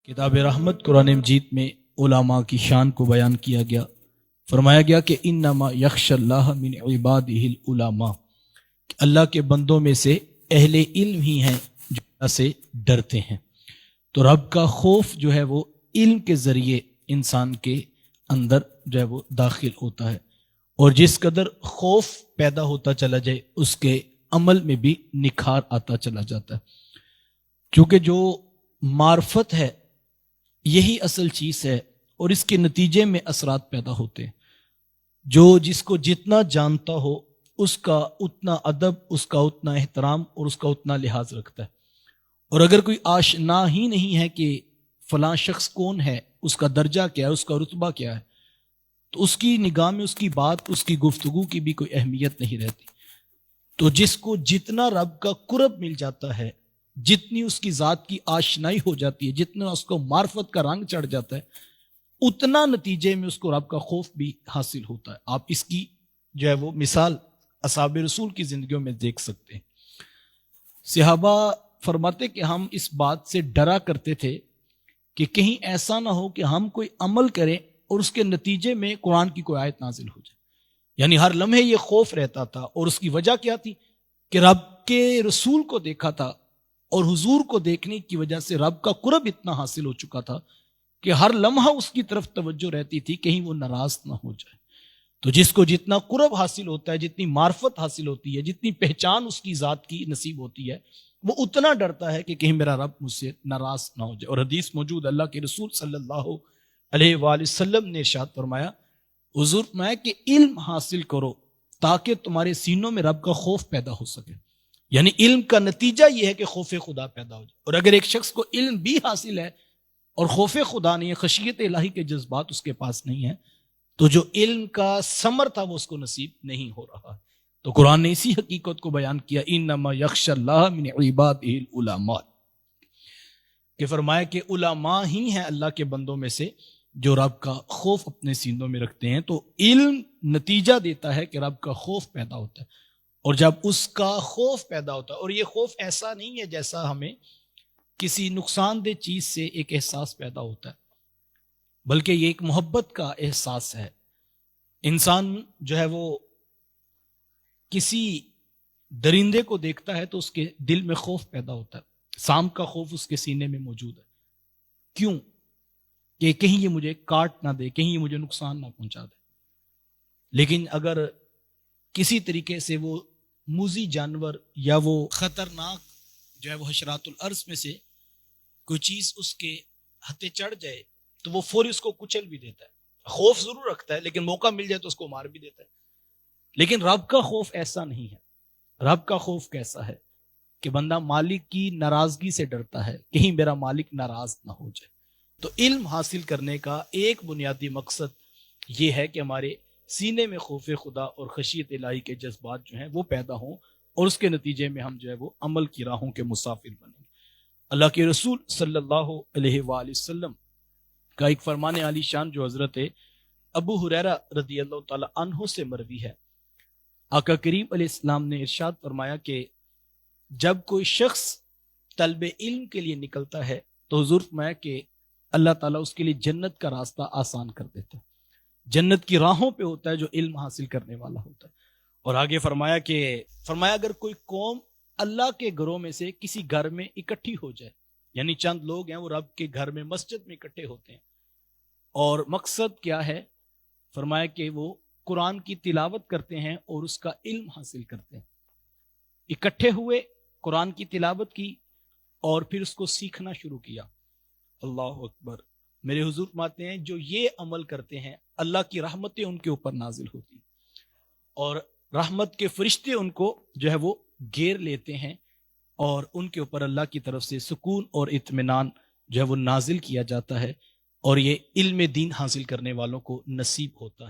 کتاب رحمت قرآن مجید میں علماء کی شان کو بیان کیا گیا. فرمایا گیا کہ انما یخشى اللہ من عبادہ العلماء، اللہ کے بندوں میں سے اہل علم ہی ہیں جو اللہ سے ڈرتے ہیں. تو رب کا خوف جو ہے وہ علم کے ذریعے انسان کے اندر جو ہے وہ داخل ہوتا ہے، اور جس قدر خوف پیدا ہوتا چلا جائے اس کے عمل میں بھی نکھار آتا چلا جاتا ہے. کیونکہ جو معرفت ہے یہی اصل چیز ہے، اور اس کے نتیجے میں اثرات پیدا ہوتے ہیں. جو جس کو جتنا جانتا ہو اس کا اتنا ادب، اس کا اتنا احترام اور اس کا اتنا لحاظ رکھتا ہے. اور اگر کوئی آشنا ہی نہیں ہے کہ فلاں شخص کون ہے، اس کا درجہ کیا ہے، اس کا رتبہ کیا ہے، تو اس کی نگاہ میں اس کی بات، اس کی گفتگو کی بھی کوئی اہمیت نہیں رہتی. تو جس کو جتنا رب کا قرب مل جاتا ہے، جتنی اس کی ذات کی آشنائی ہو جاتی ہے، جتنا اس کو معرفت کا رنگ چڑھ جاتا ہے، اتنا نتیجے میں اس کو رب کا خوف بھی حاصل ہوتا ہے. آپ اس کی جو ہے وہ مثال اصحاب رسول کی زندگیوں میں دیکھ سکتے ہیں. صحابہ فرماتے کہ ہم اس بات سے ڈرا کرتے تھے کہ کہیں ایسا نہ ہو کہ ہم کوئی عمل کریں اور اس کے نتیجے میں قرآن کی کوئی آیت نازل ہو جائے. یعنی ہر لمحے یہ خوف رہتا تھا. اور اس کی وجہ کیا تھی کہ رب کے رسول کو دیکھا تھا، اور حضور کو دیکھنے کی وجہ سے رب کا قرب اتنا حاصل ہو چکا تھا کہ ہر لمحہ اس کی طرف توجہ رہتی تھی کہیں وہ ناراض نہ ہو جائے. تو جس کو جتنا قرب حاصل ہوتا ہے، جتنی معرفت حاصل ہوتی ہے، جتنی پہچان اس کی ذات کی نصیب ہوتی ہے، وہ اتنا ڈرتا ہے کہ کہیں میرا رب مجھ سے ناراض نہ ہو جائے. اور حدیث موجود، اللہ کے رسول صلی اللہ علیہ وآلہ وسلم نے ارشاد فرمایا، حضور فرمایا کہ علم حاصل کرو تاکہ تمہارے سینوں میں رب کا خوف پیدا ہو سکے. یعنی علم کا نتیجہ یہ ہے کہ خوف خدا پیدا ہو جائے. اور اگر ایک شخص کو علم بھی حاصل ہے اور خوف خدا نہیں ہے، خشیت الہی کے جذبات اس کے پاس نہیں ہے، تو جو علم کا ثمر تھا وہ اس کو نصیب نہیں ہو رہا. تو قرآن نے اسی حقیقت کو بیان کیا، انما یخشى اللہ من عبادہ العلماء، کہ فرمایا کہ علماء ہی ہیں اللہ کے بندوں میں سے جو رب کا خوف اپنے سینوں میں رکھتے ہیں. تو علم نتیجہ دیتا ہے کہ رب کا خوف پیدا ہوتا ہے. اور جب اس کا خوف پیدا ہوتا ہے، اور یہ خوف ایسا نہیں ہے جیسا ہمیں کسی نقصان دہ چیز سے ایک احساس پیدا ہوتا ہے، بلکہ یہ ایک محبت کا احساس ہے. انسان جو ہے وہ کسی درندے کو دیکھتا ہے تو اس کے دل میں خوف پیدا ہوتا ہے. سانپ کا خوف اس کے سینے میں موجود ہے. کیوں؟ کہ کہیں یہ مجھے کاٹ نہ دے، کہیں یہ مجھے نقصان نہ پہنچا دے. لیکن اگر کسی طریقے سے وہ موذی جانور یا وہ خطرناک جو ہے وہ حشرات الارض میں سے کوئی چیز اس کے ہتھے چڑھ جائے تو وہ فوری اس کو کچل بھی دیتا ہے. خوف ضرور رکھتا ہے لیکن موقع مل جائے تو اس کو مار بھی دیتا ہے. لیکن رب کا خوف ایسا نہیں ہے. رب کا خوف کیسا ہے کہ بندہ مالک کی ناراضگی سے ڈرتا ہے، کہیں میرا مالک ناراض نہ ہو جائے. تو علم حاصل کرنے کا ایک بنیادی مقصد یہ ہے کہ ہمارے سینے میں خوف خدا اور خشیت الہی کے جذبات جو ہیں وہ پیدا ہوں، اور اس کے نتیجے میں ہم جو ہے وہ عمل کی راہوں کے مسافر بنیں. اللہ کے رسول صلی اللہ علیہ وآلہ وسلم کا ایک فرمان عالی شان جو حضرت ابو ہریرہ رضی اللہ تعالی عنہ سے مروی ہے، آقا کریم علیہ السلام نے ارشاد فرمایا کہ جب کوئی شخص طلب علم کے لیے نکلتا ہے تو حضور فرمایا کہ اللہ تعالیٰ اس کے لیے جنت کا راستہ آسان کر دیتا ہے. جنت کی راہوں پہ ہوتا ہے جو علم حاصل کرنے والا ہوتا ہے. اور آگے فرمایا اگر کوئی قوم اللہ کے گھروں میں سے کسی گھر میں اکٹھی ہو جائے، یعنی چند لوگ ہیں وہ رب کے گھر میں مسجد میں اکٹھے ہوتے ہیں، اور مقصد کیا ہے؟ فرمایا کہ وہ قرآن کی تلاوت کرتے ہیں اور اس کا علم حاصل کرتے ہیں. اکٹھے ہوئے، قرآن کی تلاوت کی اور پھر اس کو سیکھنا شروع کیا. اللہ اکبر. میرے حضور فرماتے ہیں جو یہ عمل کرتے ہیں اللہ کی رحمتیں ان کے اوپر نازل ہوتی، اور رحمت کے فرشتے ان کو جو ہے وہ گھیر لیتے ہیں، اور ان کے اوپر اللہ کی طرف سے سکون اور اطمینان جو ہے وہ نازل کیا جاتا ہے، اور یہ علم دین حاصل کرنے والوں کو نصیب ہوتا ہے.